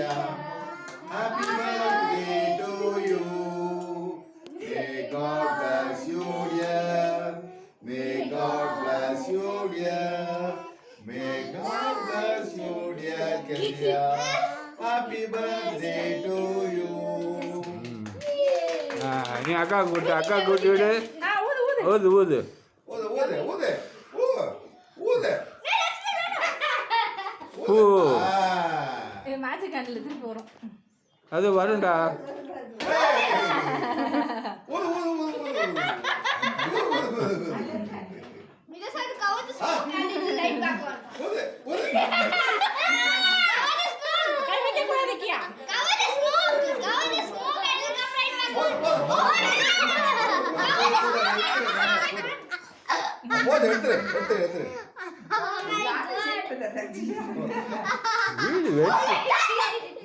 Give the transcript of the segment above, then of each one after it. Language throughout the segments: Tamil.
Happy birthday to you. May God bless you, dear. May God bless you, dear. May God bless you, dear Kelia. Happy birthday to you. நீ அக்கா கூட்டு விடு. ஊது ஊது. ஊது ஊது ஊது ஊது. பூ மேஜிக் கேண்டில் திருப்பி வரும். அது வரும்டா. ஊது ஊது ஊது ஊது. Because I cover the smoke and it will light back on. ஊது ஊது. கை வைக்க கூடாது கியா. Cover the smoke and it will come right back on. ஊது எடுத்துரு.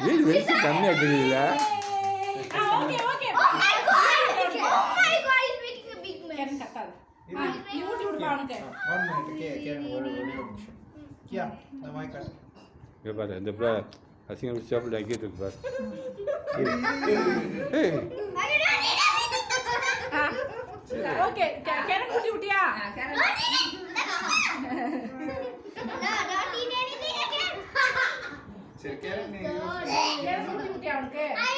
வீடு வெளிச்சு கம்மியாக தெரியல. Okay okay. Oh my god, he's making a big mess. Can கட்டாத. நீ ஊட்டி விடு அவனுக்கு. 1 minute கேன் ஒரு நிமிஷம் கியா இந்த மைக் கட் இங்கே பாரு இந்த அசிங்கம் சாப்பிட்டு ஆக்கிட்டு இருக்கு பாரு. ஓகே கேரட் ஊட்டி விட்டியா? No, don't eat anything again. சரி கேன் நீ கேரட் ஊட்டி விட்டியா அவனுக்கு? I